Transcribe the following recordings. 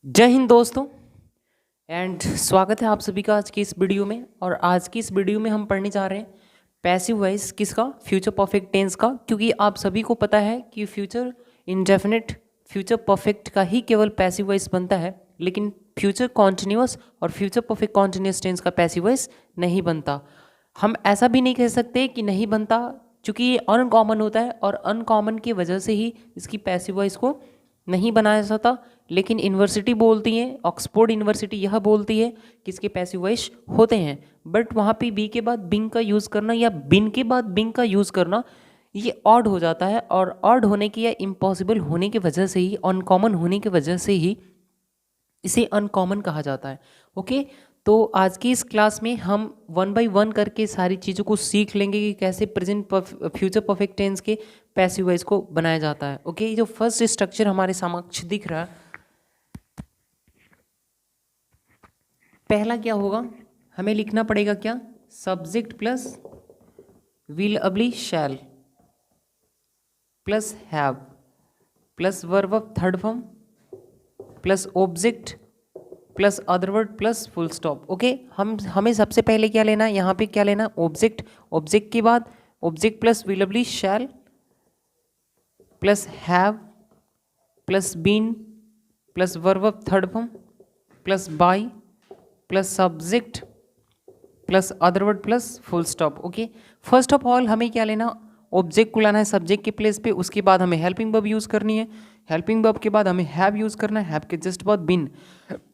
जय हिंद दोस्तों। एंड स्वागत है आप सभी का आज की इस वीडियो में। और आज की इस वीडियो में हम पढ़ने जा रहे हैं पैसिव वॉइस किसका, फ्यूचर परफेक्ट टेंस का। क्योंकि आप सभी को पता है कि फ्यूचर इंडेफिनिट फ्यूचर परफेक्ट का ही केवल पैसिव वॉइस बनता है, लेकिन फ्यूचर कॉन्टिन्यूअस और फ्यूचर परफेक्ट कॉन्टिन्यूअस टेंस का पैसिव वॉइस नहीं बनता। हम ऐसा भी नहीं कह सकते कि नहीं बनता, क्योंकि ये अनकॉमन होता है और अनकॉमन की वजह से ही इसकी पैसिव वॉइस को नहीं बनाया जाता। लेकिन यूनिवर्सिटी बोलती है, ऑक्सफोर्ड यूनिवर्सिटी यह बोलती है कि इसके पैसिव वॉइस होते हैं, बट वहाँ पे बी के बाद बिंग का यूज़ करना या बिन के बाद बिंग का यूज़ करना ये ऑड हो जाता है। और ऑड होने की या इम्पॉसिबल होने की वजह से ही, अनकॉमन होने की वजह से ही इसे अनकॉमन कहा जाता है। ओके, तो आज की इस क्लास में हम वन बाय वन करके सारी चीज़ों को सीख लेंगे कि कैसे प्रेजेंट फ्यूचर परफेक्ट टेंस के पैसिव वॉइस को बनाया जाता है। ओके, जो फर्स्ट स्ट्रक्चर हमारे समक्ष दिख रहा है, पहला क्या होगा, हमें लिखना पड़ेगा क्या, सब्जेक्ट प्लस विल अबली shall plus have plus verb of third form plus object plus other word plus full stop. Okay, हमें सबसे पहले क्या लेना है, यहाँ पे क्या लेना, ऑब्जेक्ट। ऑब्जेक्ट के बाद ऑब्जेक्ट प्लस विल अबली shall plus have plus been plus verb of third form plus by plus subject plus other word plus full stop. Okay, first of all हमें क्या लेना, ऑब्जेक्ट को लाना है सब्जेक्ट के प्लेस पे, उसके बाद हमें हेल्पिंग वर्ब यूज़ करनी है, हेल्पिंग वर्ब के बाद हमें हैव यूज़ करना है, हैव के जस्ट बाद बिन,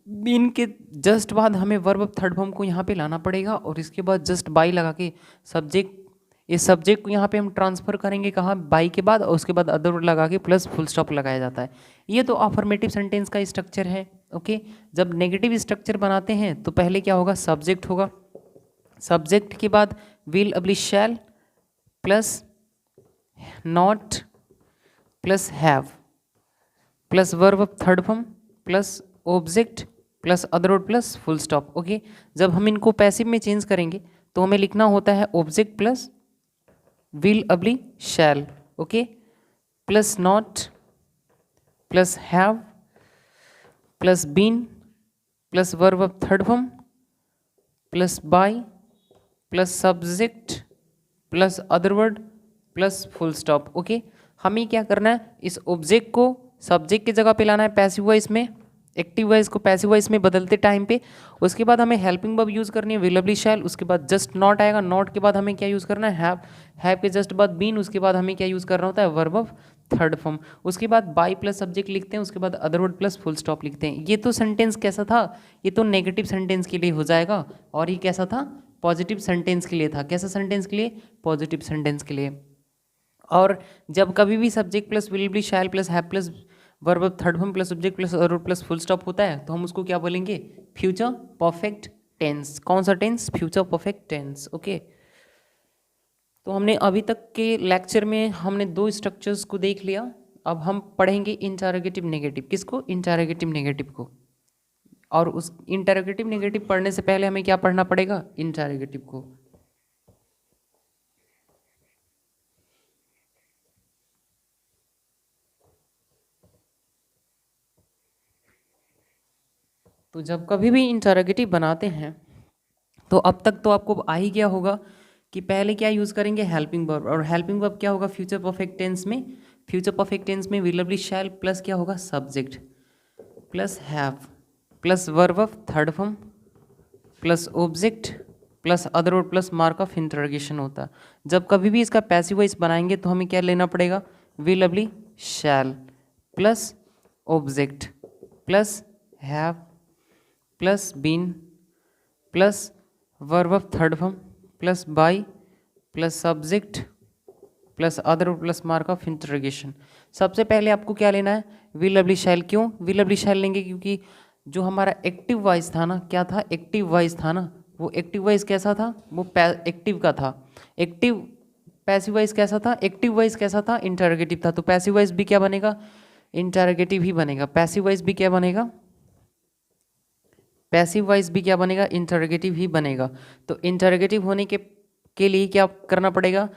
बिन के जस्ट बाद हमें वर्ब ऑफ थर्ड फॉर्म को यहाँ पे लाना पड़ेगा, और इसके बाद जस्ट बाई लगा के सब्जेक्ट, इस सब्जेक्ट को यहाँ पे हम ट्रांसफर करेंगे कहाँ, बाई के बाद, और उसके बाद अदर वर्ड लगा के प्लस फुल स्टॉप लगाया जाता है। ये तो अफर्मेटिव सेंटेंस का स्ट्रक्चर है। ओके, जब नेगेटिव स्ट्रक्चर बनाते हैं तो पहले क्या होगा, सब्जेक्ट होगा, सब्जेक्ट के बाद विल अबली shall plus not plus have plus verb of third form plus object plus other word plus full stop. Okay, जब हम इनको पैसिव में चेंज करेंगे तो हमें लिखना होता है ऑब्जेक्ट प्लस विल अबली shall, okay, plus not plus have plus been plus verb of third form plus by plus subject plus other word plus full stop. Okay, हमें क्या करना है, इस ऑब्जेक्ट को सब्जेक्ट की जगह पे लाना है पैसिव वॉइस में, एक्टिव वॉइस को पैसिव वॉइस में बदलते टाइम पे। उसके बाद हमें हेल्पिंग वर्ब यूज़ करनी है विल अबली शैल, उसके बाद जस्ट नॉट आएगा, नॉट के बाद हमें क्या यूज़ करना है, हैव के जस्ट बाद बीन, उसके बाद हमें क्या यूज़ करना होता है, वर्ब ऑफ थर्ड फॉर्म, उसके बाद बाई प्लस सब्जेक्ट लिखते हैं, उसके बाद other word plus full stop लिखते हैं। ये तो सेंटेंस कैसा था, ये तो नेगेटिव सेंटेंस के लिए हो जाएगा, और ये कैसा था, पॉजिटिव सेंटेंस के लिए था। कैसा सेंटेंस के लिए, पॉजिटिव सेंटेंस के लिए। और जब कभी भी subject plus will be shall plus have plus verb of third form plus subject plus other word plus full stop होता है तो हम उसको क्या बोलेंगे, फ्यूचर परफेक्ट टेंस। कौन सा tense, future perfect tense. Okay, तो हमने अभी तक के लेक्चर में हमने दो स्ट्रक्चर्स को देख लिया। अब हम पढ़ेंगे इंटरोगेटिव नेगेटिव। किसको, इंटरोगेटिव नेगेटिव को। और उस इंटरोगेटिव नेगेटिव पढ़ने से पहले हमें क्या पढ़ना पड़ेगा, इंटरोगेटिव को। तो जब कभी भी इंटरोगेटिव बनाते हैं तो अब तक तो आपको आ ही गया होगा कि पहले क्या यूज़ करेंगे, हेल्पिंग वर्ब। और हेल्पिंग वर्ब क्या होगा फ्यूचर परफेक्ट टेंस में, फ्यूचर परफेक्ट टेंस में विल बी शैल प्लस क्या होगा, subject plus have plus verb of third form plus object plus other word plus mark of interrogation होता है। जब कभी भी इसका पैसिव वॉइस बनाएंगे तो हमें क्या लेना पड़ेगा, will be shall plus object plus have plus been plus verb of third form plus by plus subject plus other plus mark of interrogation. सबसे पहले आपको क्या लेना है, विल अबली शैल। क्यों विल अबली शैल लेंगे, क्योंकि जो हमारा एक्टिव वॉइस था ना, क्या था, एक्टिव वॉइस था ना, वो एक्टिव वॉइस कैसा था, वो एक्टिव का था। एक्टिव पैसिव वॉइस कैसा था, एक्टिव वॉइस कैसा था, इंटरोगेटिव था। तो पैसिव वॉइस भी क्या बनेगा, इंटरोगेटिव ही बनेगा। पैसिव वॉइस भी क्या बनेगा, पैसिव वॉइस भी क्या बनेगा, इंटरोगेटिव ही बनेगा। तो इंटरोगेटिव होने के लिए क्या करना पड़ेगा,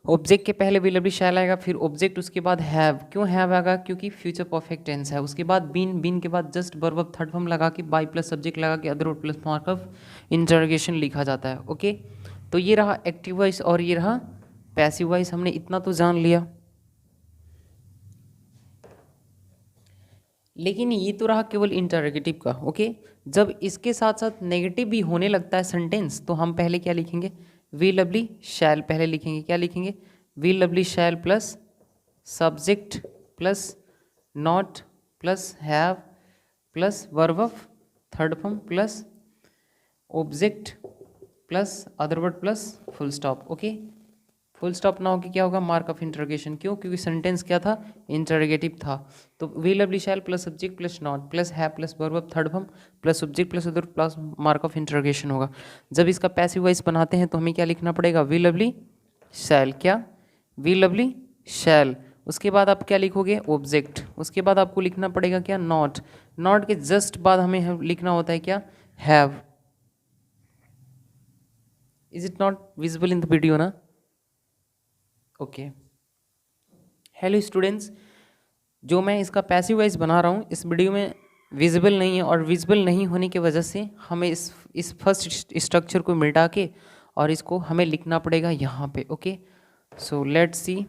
ऑब्जेक्ट के पहले विल बी शैल आएगा, फिर ऑब्जेक्ट, उसके बाद हैव। क्यों हैव आएगा? क्योंकि फ्यूचर परफेक्ट टेंस है। उसके बाद बीन, बीन के बाद जस्ट वर्ब थर्ड फॉर्म लगा के बाय प्लस सब्जेक्ट लगा के other word plus mark of interrogation लिखा जाता है। ओके, तो ये रहा एक्टिव वॉइस और ये रहा पैसिव वॉइस। हमने इतना तो जान लिया, लेकिन ये तो रहा केवल इंटरोगेटिव का। ओके, जब इसके साथ साथ नेगेटिव भी होने लगता है सेंटेंस, तो हम पहले क्या लिखेंगे? वी लवली शैल पहले लिखेंगे। क्या लिखेंगे? We lovely shall plus subject plus not plus have plus verb of third form plus object plus other word plus full stop. Okay, full stop ना होके क्या होगा? Mark of interrogation. क्यों? क्योंकि सेंटेंस क्या था? इंटरोगेटिव था। तो we lovely shall plus subject plus not plus have plus verb of third form plus subject plus other plus mark of interrogation होगा। जब इसका पैसिव वॉइस बनाते हैं तो हमें क्या लिखना पड़ेगा? वी लवली शैल। क्या? वी लवली शैल। उसके बाद आप क्या लिखोगे? ऑब्जेक्ट। उसके बाद आपको लिखना पड़ेगा क्या? नॉट। नॉट के जस्ट बाद हमें लिखना होता है क्या? Have. Is it not visible in the video ना? ओके, हेलो स्टूडेंट्स, जो मैं इसका पैसिव वॉइस बना रहा हूँ इस वीडियो में विजिबल नहीं है, और विजिबल नहीं होने की वजह से हमें इस फर्स्ट स्ट्रक्चर को मिटा के और इसको हमें लिखना पड़ेगा यहाँ पे। Okay, so let's see.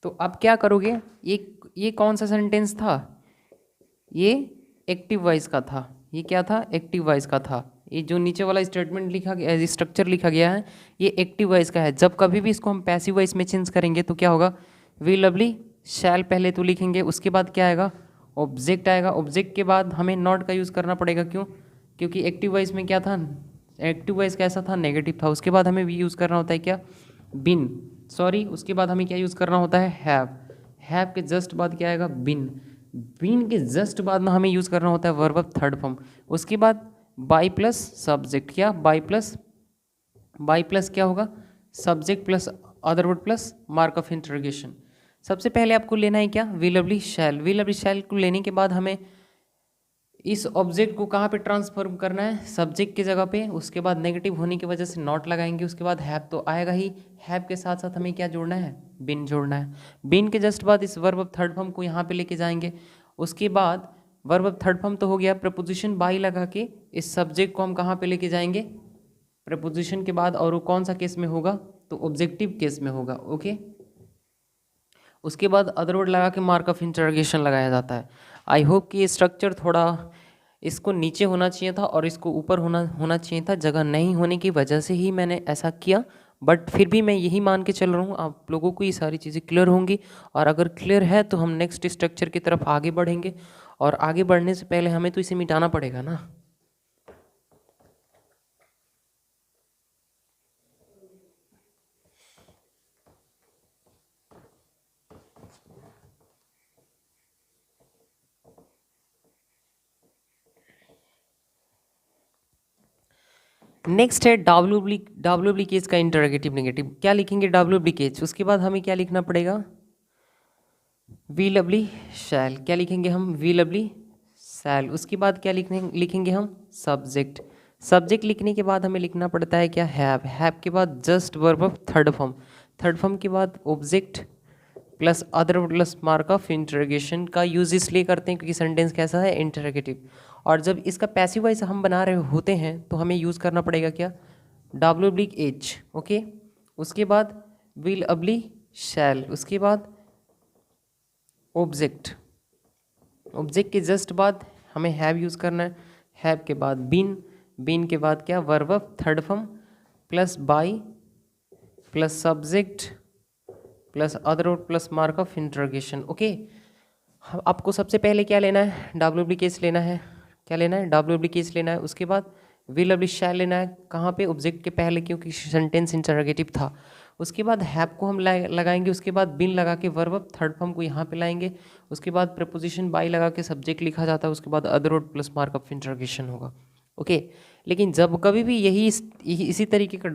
तो अब क्या करोगे? ये कौन सा सेंटेंस था? ये एक्टिव वॉइस का था। ये क्या था? एक्टिव वॉइस का था। ये जो नीचे वाला स्टेटमेंट लिखा गया, स्ट्रक्चर लिखा गया है, ये एक्टिव वॉइस का है। जब कभी भी इसको हम पैसिव वॉइस में चेंज करेंगे तो क्या होगा? वी लवली शैल पहले तो लिखेंगे, उसके बाद क्या आएगा? ऑब्जेक्ट आएगा। ऑब्जेक्ट के बाद हमें नॉट का यूज़ करना पड़ेगा। क्यों? क्योंकि एक्टिव वॉइस में क्या था? एक्टिव वॉइस कैसा था? नेगेटिव था। उसके बाद हमें भी यूज़ करना होता है क्या? बिन। सॉरी, उसके बाद हमें क्या यूज़ करना होता है? हैव। हैव के जस्ट बाद क्या आएगा? बिन। बिन के जस्ट बाद में हमें यूज़ करना होता है वर्ब ऑफ थर्ड फॉर्म। उसके बाद बाई प्लस सब्जेक्ट। क्या? बाई प्लस क्या होगा? Subject plus other word plus mark of interrogation. सबसे पहले आपको लेना है क्या? वी लवली शैल। वी लवली शैल को लेने के बाद हमें इस ऑब्जेक्ट को कहाँ पे ट्रांसफॉर्म करना है? सब्जेक्ट की जगह पे। उसके बाद नेगेटिव होने की वजह से नॉट लगाएंगे। उसके बाद हैव तो आएगा ही। हैव के साथ साथ हमें क्या जोड़ना है? बिन जोड़ना है। बिन के जस्ट बाद इस वर्ब ऑफ थर्ड फॉर्म को यहाँ पे लेके जाएंगे। उसके बाद वर्ब ऑफ थर्ड फॉर्म तो हो गया, प्रपोजिशन बाई लगा के इस सब्जेक्ट को हम कहाँ पे लेके जाएंगे? प्रपोजिशन के बाद। और वो कौन सा केस में होगा? तो ऑब्जेक्टिव केस में होगा। ओके, उसके बाद अदर वर्ड लगा के मार्क ऑफ इंटरोगेशन लगाया जाता है। आई होप कि ये स्ट्रक्चर थोड़ा, इसको नीचे होना चाहिए था और इसको ऊपर होना चाहिए था। जगह नहीं होने की वजह से ही मैंने ऐसा किया, बट फिर भी मैं यही मान के चल रहा हूँ आप लोगों को ये सारी चीज़ें क्लियर होंगी। और अगर क्लियर है तो हम नेक्स्ट स्ट्रक्चर की तरफ आगे बढ़ेंगे, और आगे बढ़ने से पहले हमें तो इसे मिटाना पड़ेगा ना। नेक्स्ट है डब्ल्यू केस का इंटरोगेटिव नेगेटिव। क्या लिखेंगे? W case. उसके बाद हमें क्या लिखना पड़ेगा? वी लवली शैल। क्या लिखेंगे हम? वी लवली शैल। उसके बाद क्या लिखेंगे हम? सब्जेक्ट। सब्जेक्ट लिखने के बाद हमें लिखना पड़ता है क्या? हैव। हैव के बाद just verb of third form. Third form के बाद object plus other plus mark of interrogation का यूज इसलिए करते हैं क्योंकि सेंटेंस कैसा है? इंटरोगेटिव। और जब इसका पैसिव वॉइस हम बना रहे होते हैं तो हमें यूज़ करना पड़ेगा क्या? WH। ओके, उसके बाद विल अबली शैल। उसके बाद ऑब्जेक्ट। ऑब्जेक्ट के जस्ट बाद हमें हैव यूज़ करना है। हैव के बाद बीन। बीन के बाद क्या? Verb of third form plus by plus subject plus other plus mark of interrogation. Okay, आपको सबसे पहले क्या लेना है? डब्ल्यू केस लेना है। क्या लेना है? डब्ल्यू केस लेना है। उसके बाद विल अबली शैल लेना है। कहाँ पे? ऑब्जेक्ट के पहले, क्योंकि सेंटेंस इंटरोगेटिव था। उसके बाद हैव को हम लगाएंगे। उसके बाद बिन लगा के वर्ब ऑफ थर्ड फॉर्म को यहाँ पे लाएंगे। उसके बाद प्रपोजिशन बाई लगा के सब्जेक्ट लिखा जाता है। उसके बाद other word plus mark of interrogation होगा। ओके, लेकिन जब कभी भी इसी तरीके का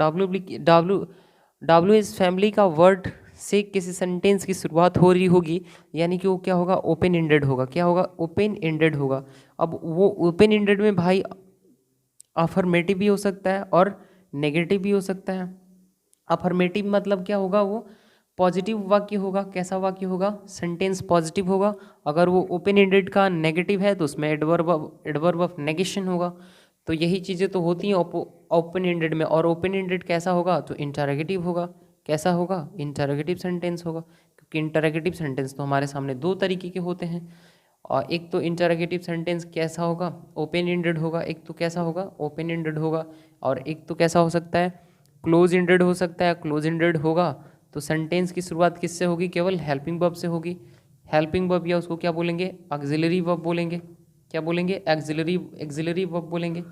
डब्ल्यू एस फैमिली का वर्ड से किसी सेंटेंस की शुरुआत हो रही होगी, यानी कि वो क्या होगा, ओपन एंडेड होगा। क्या होगा, ओपन एंडेड होगा। अब वो ओपन एंडेड में भाई अफर्मेटिव भी हो सकता है और नेगेटिव भी हो सकता है। अफर्मेटिव मतलब क्या होगा, वो पॉजिटिव वाक्य होगा। कैसा वाक्य होगा, सेंटेंस पॉजिटिव होगा। अगर वो ओपन एंडेड का नेगेटिव है तो उसमें एडवर्ब ऑफ नेगेशन होगा। तो यही चीज़ें तो होती हैं ओपन एंडेड में। और ओपन एंडेड कैसा होगा, तो इंटरोगेटिव होगा। कैसा होगा, इंटरोगेटिव सेंटेंस होगा, क्योंकि इंटरोगेटिव सेंटेंस तो हमारे सामने दो तरीके के होते हैं। और एक तो इंटरोगेटिव सेंटेंस कैसा होगा, ओपन एंडेड होगा। एक तो कैसा होगा, ओपन एंडेड होगा। और एक तो कैसा हो सकता है, क्लोज एंडेड हो सकता है। क्लोज एंडेड होगा तो सेंटेंस की शुरुआत किससे होगी, केवल हेल्पिंग वर्ब से होगी। हेल्पिंग वर्ब या उसको क्या बोलेंगे, ऑक्सिलरी वर्ब बोलेंगे। क्या बोलेंगे, एक्सिलरी वर्ब बोलेंगे।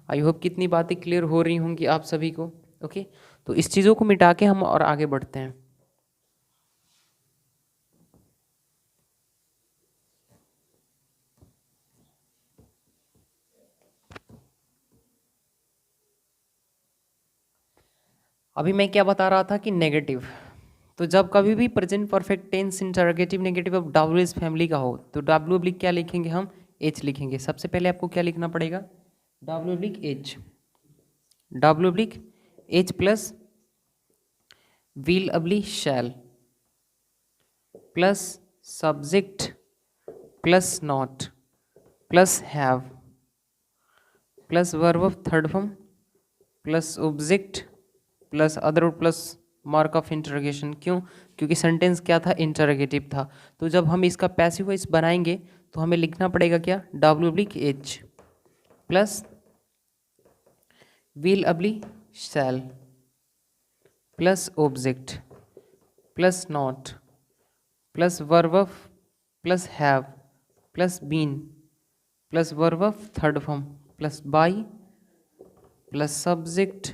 आई होप कितनी बातें क्लियर हो रही होंगी आप सभी को। ओके, तो इस चीज़ों को मिटा के हम और आगे बढ़ते हैं। अभी मैं क्या बता रहा था कि नेगेटिव, तो जब कभी भी present perfect tense interrogative negative of W S family का हो तो डब्ल्यू ऑब्लिक क्या लिखेंगे हम, एच लिखेंगे। सबसे पहले आपको क्या लिखना पड़ेगा, W oblique H. W oblique H plus will oblique shall plus subject plus not plus have plus verb of third form plus object plus other plus mark of interrogation. क्यों, क्योंकि सेंटेंस क्या था, इंटरोगेटिव था। तो जब हम इसका passive voice बनाएंगे तो हमें लिखना पड़ेगा क्या, W oblique H plus will oblique shall plus object plus not plus verb of plus have plus been plus verb of third form plus by plus subject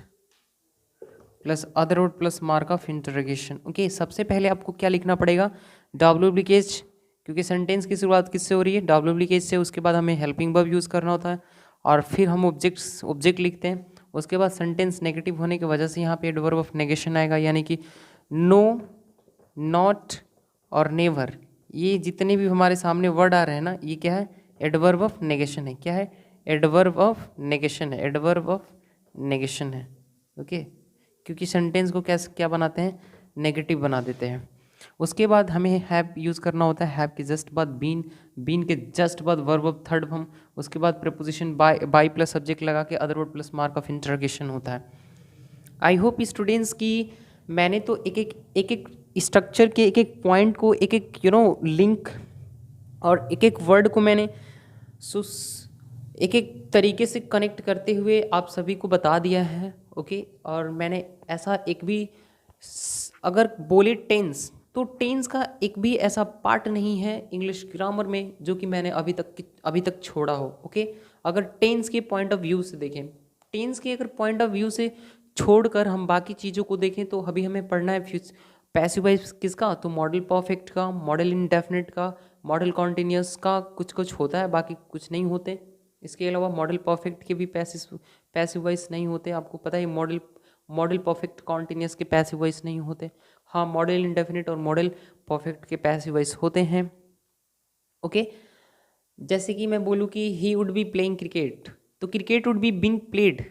plus other word plus mark of interrogation. Okay, सबसे पहले आपको क्या लिखना पड़ेगा, W oblique H, क्योंकि sentence की शुरुआत किससे हो रही है, डब्ल्यू ऑब्लिक एच से। उसके बाद हमें हेल्पिंग वर्ब यूज़ करना होता है और फिर हम ऑब्जेक्ट लिखते हैं। उसके बाद सेंटेंस नेगेटिव होने की वजह से यहाँ पे एडवर्ब ऑफ नेगेशन आएगा, यानी कि नो, नॉट और नेवर। ये जितने भी हमारे सामने वर्ड आ रहे हैं ना, ये क्या है, एडवर्ब ऑफ नेगेशन है। क्या है, एडवर्ब ऑफ नेगेशन है। एडवर्ब ऑफ नेगेशन है। ओके, क्योंकि सेंटेंस को कैसे क्या बनाते हैं, नेगेटिव बना देते हैं। उसके बाद हमें हैव यूज़ करना होता है। हैव के जस्ट बाद बीन, बीन के जस्ट बाद वर्ब ऑफ थर्ड फॉर्म। उसके बाद प्रीपोजिशन बाय प्लस सब्जेक्ट लगा के other word plus mark of interrogation होता है। आई होप स्टूडेंट्स की मैंने तो एक स्ट्रक्चर के एक एक पॉइंट को एक एक लिंक और एक एक वर्ड को मैंने एक एक तरीके से कनेक्ट करते हुए आप सभी को बता दिया है। ओके, और मैंने ऐसा एक भी अगर बोले टेंस, तो टेंस का एक भी ऐसा पार्ट नहीं है इंग्लिश ग्रामर में जो कि मैंने अभी तक छोड़ा हो। ओके, अगर टेंस के पॉइंट ऑफ व्यू से देखें, टेंस के अगर पॉइंट ऑफ व्यू से छोड़कर हम बाकी चीज़ों को देखें तो अभी हमें पढ़ना है पैसिव वॉइस किसका, तो मॉडल परफेक्ट का, मॉडल इंडेफिनिट का, मॉडल कॉन्टिन्यूस का कुछ कुछ होता है, बाकी कुछ नहीं होते। इसके अलावा मॉडल परफेक्ट के भी पैसिव वॉइस नहीं होते। आपको पता है मॉडल परफेक्ट कॉन्टिन्यूस के पैसिव वॉइस नहीं होते। हाँ, मॉडल इंडेफिनिट और मॉडल परफेक्ट के पैसिव वॉइस होते हैं। ओके, जैसे कि मैं बोलूँ कि he would be playing cricket, तो cricket would be being played.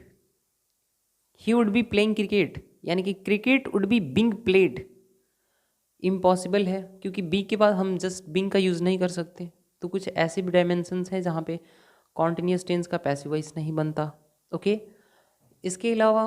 He would be playing cricket, यानी कि cricket would be being played impossible है, क्योंकि बी के बाद हम जस्ट बिंग का यूज़ नहीं कर सकते। तो कुछ ऐसे भी डायमेंशंस हैं जहाँ पे कॉन्टिन्यूस टेंस का पैसिव वॉइस नहीं बनता। ओके, इसके अलावा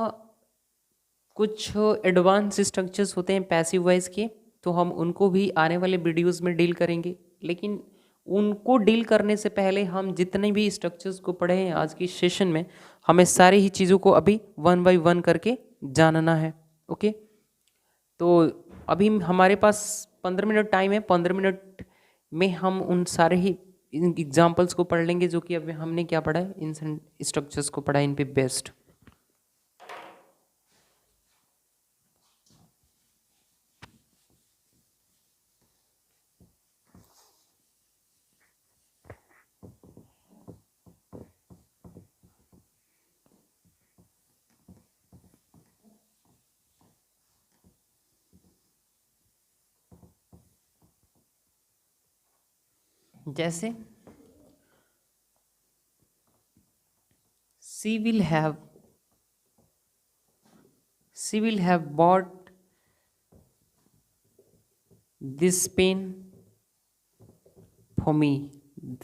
कुछ एडवांस स्ट्रक्चर्स होते हैं पैसिव वॉइस के, तो हम उनको भी आने वाले वीडियोस में डील करेंगे। लेकिन उनको डील करने से पहले हम जितने भी स्ट्रक्चर्स को पढ़े हैं आज की सेशन में, हमें सारी ही चीज़ों को अभी वन बाय वन करके जानना है। ओके, तो अभी हमारे पास 15 मिनट टाइम है। 15 मिनट में हम उन सारे ही एग्जाम्पल्स को पढ़ लेंगे जो कि अभी हमने क्या पढ़ा है, इन स्ट्रक्चर्स को पढ़ा है, इन पे बेस्ड। जैसे she will have bought this pen for me.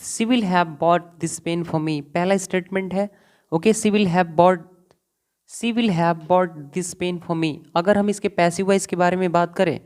She will have bought this pen for me, पहला स्टेटमेंट है। Okay, she will have bought this pen for me. अगर हम इसके पैसिव वॉइस के बारे में बात करें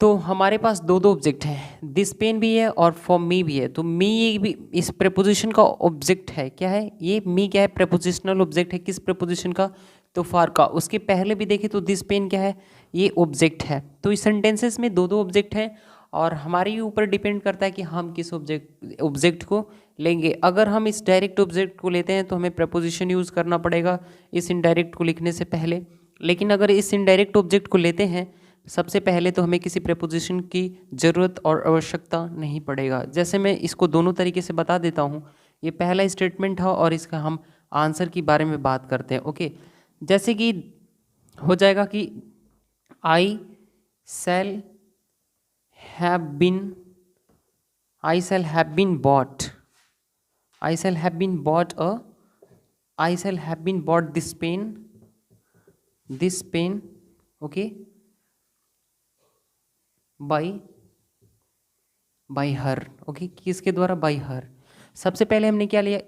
तो हमारे पास दो ऑब्जेक्ट हैं, दिस पेन भी है और फॉर मी भी है। तो मी ये भी इस प्रेपोजिशन का ऑब्जेक्ट है। क्या है ये मी? क्या है? प्रेपोजिशनल ऑब्जेक्ट है। किस प्रेपोजिशन का? तो फॉर का। उसके पहले भी देखें तो दिस पेन क्या है? ये ऑब्जेक्ट है। तो इस सेंटेंसेस में दो ऑब्जेक्ट हैं और हमारे ऊपर डिपेंड करता है कि हम किस ऑब्जेक्ट को लेंगे। अगर हम इस डायरेक्ट ऑब्जेक्ट को लेते हैं तो हमें प्रेपोजिशन यूज़ करना पड़ेगा इस इनडायरेक्ट को लिखने से पहले। लेकिन अगर इस इनडायरेक्ट ऑब्जेक्ट को लेते हैं सबसे पहले तो हमें किसी प्रेपोजिशन की ज़रूरत और आवश्यकता नहीं पड़ेगा। जैसे मैं इसको दोनों तरीके से बता देता हूँ। ये पहला स्टेटमेंट है और इसका हम आंसर के बारे में बात करते हैं। ओके, जैसे कि हो जाएगा कि I shall have been bought this pen okay by her. Okay, किसके द्वारा? By her. सबसे पहले हमने क्या लिया?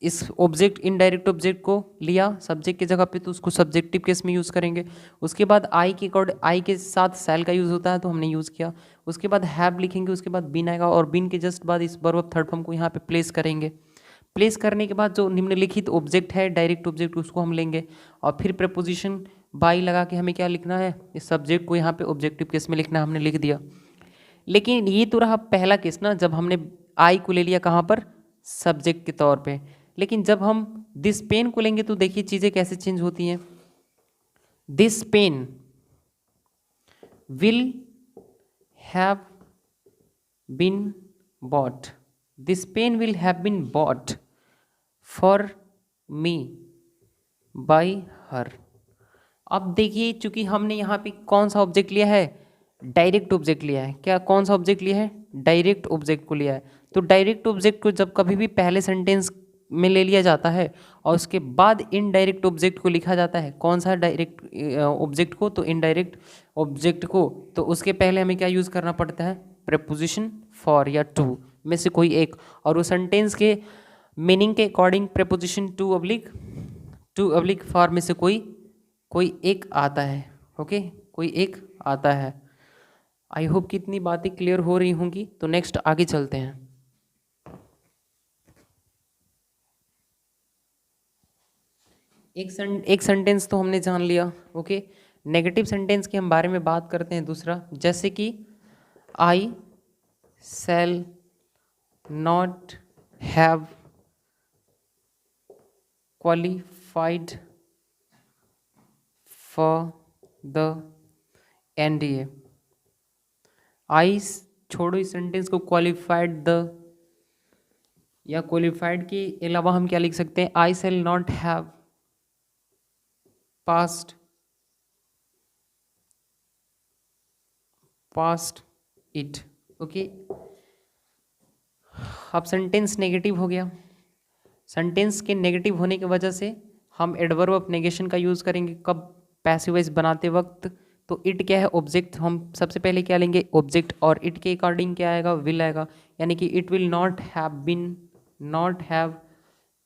इस ऑब्जेक्ट इनडायरेक्ट ऑब्जेक्ट को लिया सब्जेक्ट की जगह पे, तो उसको सब्जेक्टिव केस में यूज़ करेंगे। उसके बाद आई के साथ सेल का यूज़ होता है तो हमने यूज़ किया। उसके बाद हैव लिखेंगे, उसके बाद बीन आएगा और बीन के जस्ट बाद इस वर्ब थर्ड फॉर्म को यहाँ पे प्लेस करेंगे। प्लेस करने के बाद जो निम्नलिखित ऑब्जेक्ट है डायरेक्ट ऑब्जेक्ट उसको हम लेंगे और फिर प्रपोजिशन बाई लगा के हमें क्या लिखना है? इस सब्जेक्ट को यहाँ पे ऑब्जेक्टिव केस में लिखना है, हमने लिख दिया। लेकिन ये तो रहा पहला केस ना, जब हमने आई को ले लिया कहाँ पर? सब्जेक्ट के तौर पे। लेकिन जब हम दिस पेन को लेंगे तो देखिए चीज़ें कैसे चेंज होती हैं। This pen will have been bought, this pen will have been bought for me by her. अब देखिए चूंकि हमने यहाँ पे कौन सा ऑब्जेक्ट लिया है? डायरेक्ट ऑब्जेक्ट लिया है। क्या कौन सा ऑब्जेक्ट लिया है? डायरेक्ट ऑब्जेक्ट को लिया है। तो डायरेक्ट ऑब्जेक्ट को जब कभी भी पहले सेंटेंस में ले लिया जाता है और उसके बाद इनडायरेक्ट ऑब्जेक्ट को लिखा जाता है, कौन सा डायरेक्ट ऑब्जेक्ट को? तो इनडायरेक्ट ऑब्जेक्ट को। तो उसके पहले हमें क्या यूज़ करना पड़ता है? प्रेपोजिशन फॉर या टू में से कोई एक। और वो सेंटेंस के मीनिंग के according preposition to oblique for में से कोई एक आता है। ओके, कोई एक आता है। आई होप कि इतनी बातें क्लियर हो रही होंगी। तो नेक्स्ट आगे चलते हैं। एक सेंटेंस तो हमने जान लिया। ओके, नेगेटिव सेंटेंस के हम बारे में बात करते हैं दूसरा। जैसे कि I shall not have qualified for the NDA. I छोड़ो इस सेंटेंस को, क्वालिफाइड द या क्वालिफाइड के अलावा हम क्या लिख सकते हैं? I shall not have passed it. Okay, अब सेंटेंस नेगेटिव हो गया। सेंटेंस के नेगेटिव होने की वजह से हम एडवर्ब ऑफ नेगेशन का यूज़ करेंगे कब? पैसिव वॉइस बनाते वक्त। तो इट क्या है? ऑब्जेक्ट। हम सबसे पहले क्या लेंगे? ऑब्जेक्ट। और इट के अकॉर्डिंग क्या आएगा? विल आएगा। यानी कि it will not have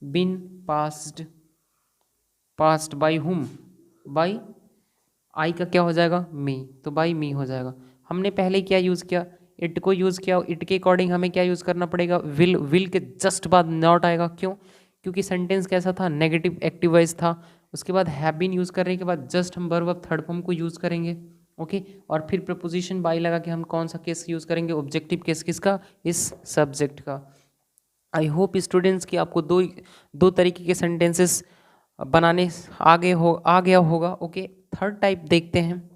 been passed by whom? By I का क्या हो जाएगा? मी। तो बाई मी हो जाएगा। हमने पहले क्या यूज़ किया? इट को यूज़ किया। इट के अकॉर्डिंग हमें क्या यूज़ करना पड़ेगा? विल के जस्ट बाद नॉट आएगा। क्यों? क्योंकि सेंटेंस कैसा था? नेगेटिव एक्टिव वॉइस था। उसके बाद हैव बीन यूज़ करने के बाद जस्ट हम वर्ब ऑफ थर्ड फॉर्म को यूज़ करेंगे। ओके, और फिर प्रपोजिशन बाई लगा के हम कौन सा केस यूज़ करेंगे? Objective case. किसका? इस सब्जेक्ट का। आई होप स्टूडेंट्स कि आपको दो तरीके के सेंटेंसेस बनाने आ गया होगा। ओके, थर्ड टाइप देखते हैं।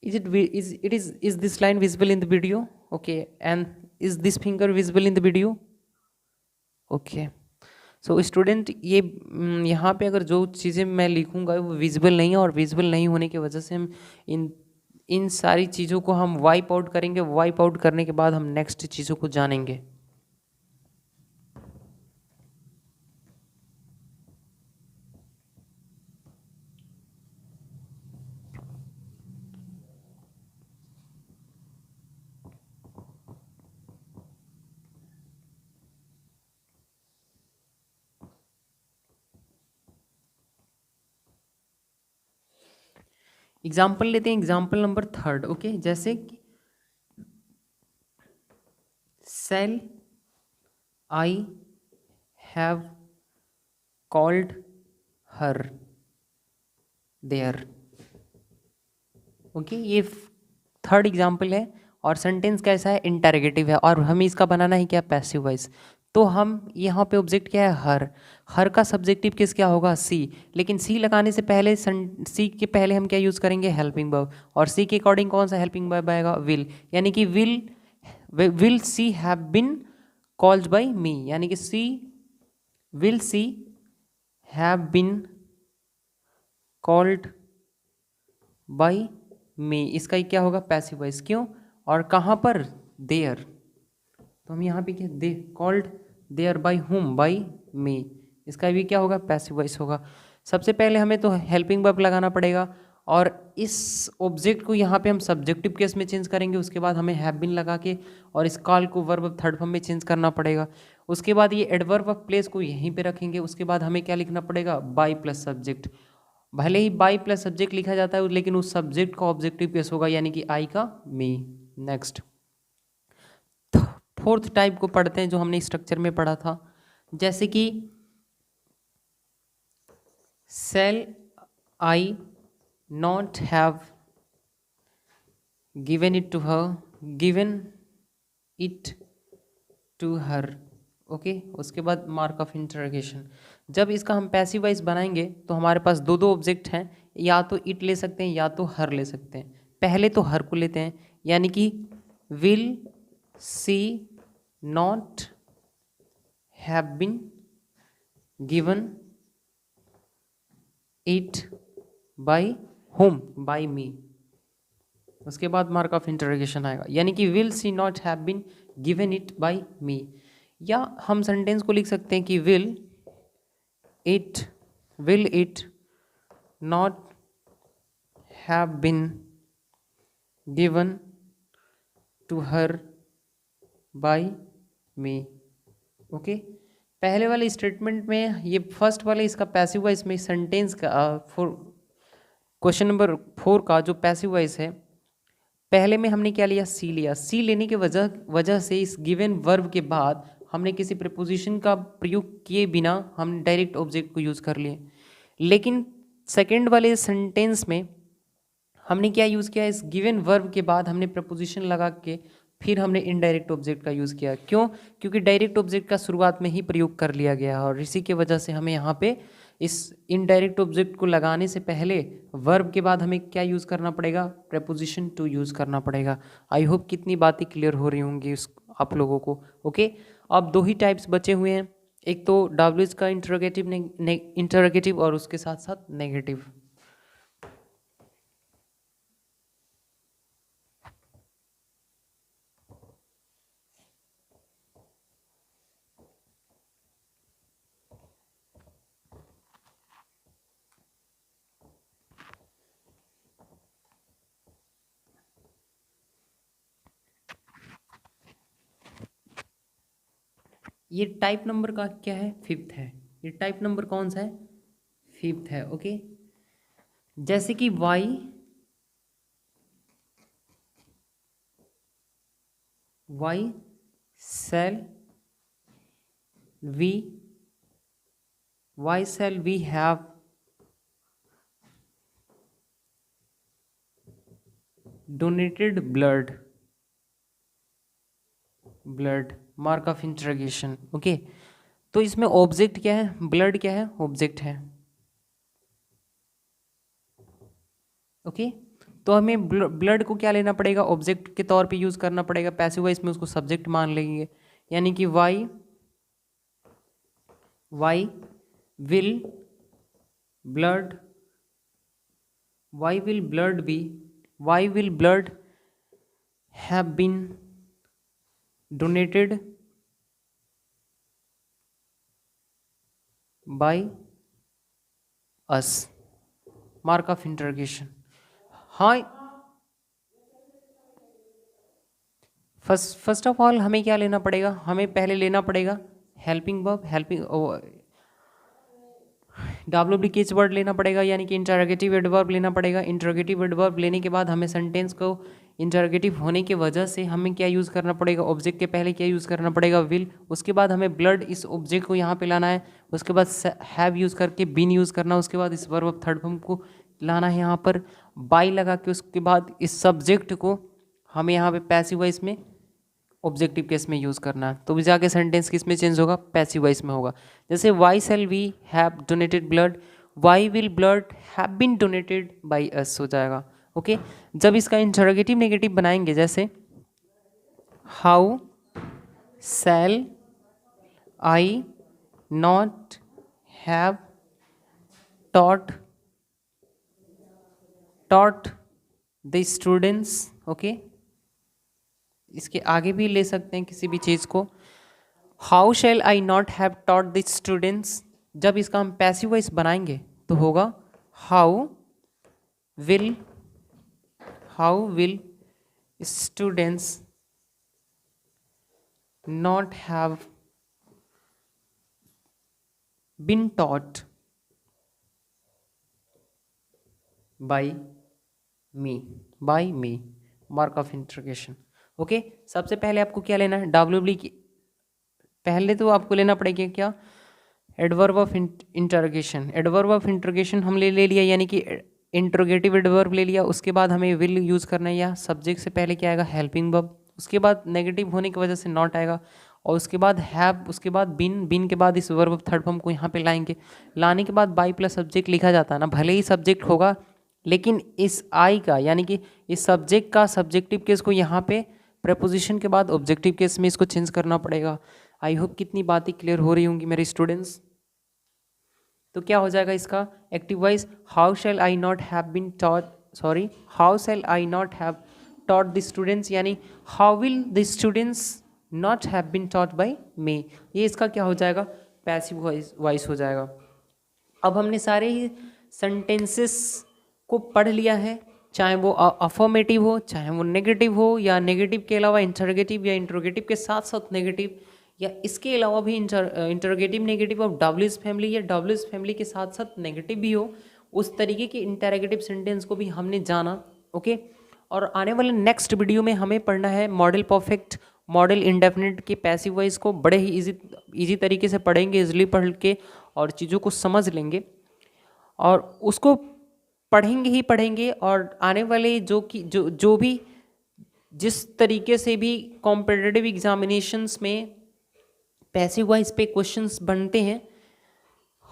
Is this line visible in the video? Okay, and is this finger visible in the video? Okay, so student ये यहाँ पे अगर जो चीज़ें मैं लिखूँगा वो विजिबल नहीं है और विजिबल नहीं होने की वजह से हम इन सारी चीज़ों को हम वाइप आउट करेंगे। वाइप आउट करने के बाद हम नेक्स्ट चीज़ों को जानेंगे। एग्जाम्पल लेते हैं, एग्जाम्पल नंबर 3, ओके। जैसे कि shall I have called her there, okay. ये 3rd एग्जाम्पल है और सेंटेंस कैसा है, इंटरोगेटिव है और हमें इसका बनाना है क्या, पैसिव वॉइस। तो हम यहाँ पे ऑब्जेक्ट क्या है, हर। हर का सब्जेक्टिव किस क्या होगा, सी। लेकिन सी लगाने से पहले सी के पहले हम क्या यूज़ करेंगे, हेल्पिंग वर्ब। और सी के अकॉर्डिंग कौन सा हेल्पिंग वर्ब आएगा, विल। यानी कि will she have been called by me, यानी कि will she have been called by me, इसका क्या होगा, पैसिव वॉइस। क्यों और कहाँ पर, देयर। तो हम यहाँ पे क्या, they called there by whom, by me, इसका भी क्या होगा, पैसिव वॉइस होगा। सबसे पहले हमें तो हेल्पिंग वर्ब लगाना पड़ेगा और इस ऑब्जेक्ट को यहाँ पे हम सब्जेक्टिव केस में चेंज करेंगे। उसके बाद हमें हैव बीन लगा के और इस कॉल को वर्ब 3rd फॉर्म में चेंज करना पड़ेगा। उसके बाद ये एडवर्ब ऑफ प्लेस को यहीं पे रखेंगे। उसके बाद हमें क्या लिखना पड़ेगा, बाय प्लस सब्जेक्ट। भले ही बाय प्लस सब्जेक्ट लिखा जाता है लेकिन उस सब्जेक्ट का ऑब्जेक्टिव केस होगा, यानी कि आई का मी। नेक्स्ट 4th टाइप को पढ़ते हैं जो हमने स्ट्रक्चर में पढ़ा था। जैसे कि shall I not have given it to her, given it to her, okay. उसके बाद मार्क ऑफ इंटरोगेशन। जब इसका हम पैसिव वॉइस बनाएंगे तो हमारे पास दो ऑब्जेक्ट हैं, या तो इट ले सकते हैं या तो हर ले सकते हैं। पहले तो हर को लेते हैं, यानी कि will she not have been given it by whom, by me. उसके बाद मार्क ऑफ इंटरोगेशन आएगा, यानी कि will she not have been given it by me. या हम सेंटेंस को लिख सकते हैं कि will it not have been given to her by me, okay. पहले वाले स्टेटमेंट में ये फर्स्ट वाले इसका पैसिव वॉइस में सेंटेंस का क्वेश्चन नंबर 4 का जो पैसिव वॉइस है, पहले में हमने क्या लिया, सी लिया। सी लेने की वजह से इस गिवन वर्ब के बाद हमने किसी प्रीपोजिशन का प्रयोग किए बिना हम डायरेक्ट ऑब्जेक्ट को यूज़ कर लिए। लेकिन सेकंड वाले सेंटेंस में हमने क्या यूज़ किया, इस गिवन वर्ब के बाद हमने प्रपोजिशन लगा के फिर हमने इनडायरेक्ट ऑब्जेक्ट का यूज़ किया। क्यों, क्योंकि डायरेक्ट ऑब्जेक्ट का शुरुआत में ही प्रयोग कर लिया गया है और इसी के वजह से हमें यहाँ पे इस इनडायरेक्ट ऑब्जेक्ट को लगाने से पहले वर्ब के बाद हमें क्या यूज़ करना पड़ेगा, प्रपोजिशन टू यूज़ करना पड़ेगा। आई होप कितनी बातें क्लियर हो रही होंगी आप लोगों को, ओके। अब 2 ही टाइप्स बचे हुए हैं, एक तो डब्ल्यूएच का इंटरोगेटिव और उसके साथ साथ नेगेटिव। ये टाइप नंबर का क्या है, 5th है। ये टाइप नंबर कौन सा है, 5th है, ओके। जैसे कि why shall we have donated blood mark of interrogation, okay. तो इसमें ऑब्जेक्ट क्या है, ब्लड क्या है, ऑब्जेक्ट है, ओके। तो हमें ब्लड को क्या लेना पड़ेगा, ऑब्जेक्ट के तौर पे यूज करना पड़ेगा। पैसिव वॉइस में उसको सब्जेक्ट मान लेंगे, यानी कि why will blood be why will blood have been donated by us, mark of interrogation. हाँ, फर्स्ट ऑफ ऑल हमें क्या लेना पड़ेगा, हमें पहले लेना पड़ेगा हेल्पिंग वर्ब, WBKH वर्ड लेना पड़ेगा, यानी कि इंटरोगेटिव एडवर्ब लेना पड़ेगा। इंटरोगेटिव एडवर्ब लेने के बाद हमें सेंटेंस को इंटरोगेटिव होने की वजह से हमें क्या यूज़ करना पड़ेगा, ऑब्जेक्ट के पहले क्या यूज़ करना पड़ेगा, विल। उसके बाद हमें ब्लड इस ऑब्जेक्ट को यहाँ पे लाना है, उसके बाद हैव यूज़ करके बीन यूज़ करना, उसके बाद इस वर्ब थर्ड फॉर्म को लाना है यहाँ पर बाय लगा के, उसके बाद इस सब्जेक्ट को हमें यहाँ पे पैसिव वॉइस में ऑब्जेक्टिव केस में यूज़ करना है। तो भी जाके सेंटेंस किस में चेंज होगा, पैसिव वॉइस में होगा। जैसे why shall we have donated blood, why will blood have been donated by us हो जाएगा। ओके, जब इसका इंटरोगेटिव नेगेटिव बनाएंगे, जैसे how shall I not have taught the students. Okay, इसके आगे भी ले सकते हैं किसी भी चीज़ को। How shall I not have taught the students, जब इसका हम पैसिव वॉइस बनाएंगे तो होगा how will students not have been taught by me, mark of interrogation. Okay, सबसे पहले आपको क्या लेना है, WB की पहले तो आपको लेना पड़ेगा क्या, adverb of interrogation. Adverb of interrogation हम ले लिया, यानी कि इंटरोगेटिव एडवर्ब ले लिया। उसके बाद हमें विल यूज़ करना है, या सब्जेक्ट से पहले क्या आएगा, हेल्पिंग वर्ब। उसके बाद नेगेटिव होने की वजह से नॉट आएगा, और उसके बाद हैव, उसके बाद बीन के बाद इस वर्ब थर्ड फॉर्म को यहाँ पे लाएंगे। लाने के बाद बाई प्लस सब्जेक्ट लिखा जाता है ना, भले ही सब्जेक्ट होगा, लेकिन इस आई का, यानी कि इस सब्जेक्ट का सब्जेक्टिव केस को यहाँ पे प्रेपोजिशन के बाद ऑब्जेक्टिव केस में इसको चेंज करना पड़ेगा। आई होप कितनी बातें क्लियर हो रही होंगी मेरे स्टूडेंट्स। तो क्या हो जाएगा इसका active voice, how shall I not have been taught, how shall I not have taught the students, यानी how will the students not have been taught by me. ये इसका क्या हो जाएगा, पैसिव वॉइस हो जाएगा। अब हमने सारे ही सेंटेंसेस को पढ़ लिया है, चाहे वो अफर्मेटिव हो, चाहे वो नेगेटिव हो, या नेगेटिव के अलावा इंटरोगेटिव, या इंटरोगेटिव के साथ साथ नेगेटिव, या इसके अलावा भी इंटरोगेटिव नेगेटिव ऑफ डब्ल्यूज फैमिली, या डब्ल्यूज फैमिली के साथ साथ नेगेटिव भी हो, उस तरीके के इंटरोगेटिव सेंटेंस को भी हमने जाना। ओके, और आने वाले नेक्स्ट वीडियो में हमें पढ़ना है मॉडल परफेक्ट, मॉडल इंडेफिनिट के पैसिव वॉइस को बड़े ही इजी तरीके से पढ़ेंगे, इजली पढ़ के और चीज़ों को समझ लेंगे, और उसको पढ़ेंगे ही पढ़ेंगे। और आने वाले जो भी जिस तरीके से भी कॉम्पिटिटिव एग्जामिनेशंस में पैसिव वॉइस पे क्वेश्चंस बनते हैं,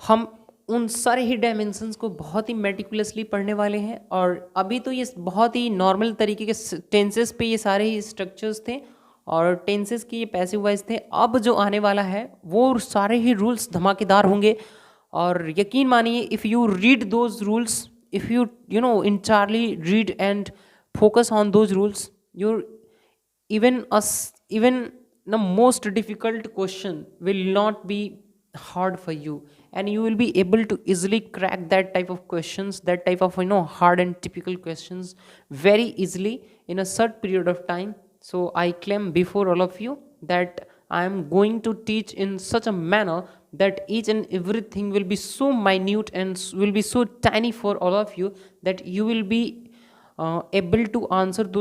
हम उन सारे ही डायमेंशंस को बहुत ही मेटिकुलसली पढ़ने वाले हैं। और अभी तो ये बहुत ही नॉर्मल तरीके के टेंसेस पे ये सारे ही स्ट्रक्चर्स थे और टेंसेस की ये पैसिव वॉइस थे। अब जो आने वाला है वो सारे ही रूल्स धमाकेदार होंगे, और यकीन मानिए if you read those rules, if you entirely read and focus on those rules, you're even the most difficult question will not be hard for you, and you will be able to easily crack that type of questions, that type of hard and typical questions very easily in a short period of time. So I claim before all of you that I am going to teach in such a manner that each and everything will be so minute and will be so tiny for all of you that you will be able to answer those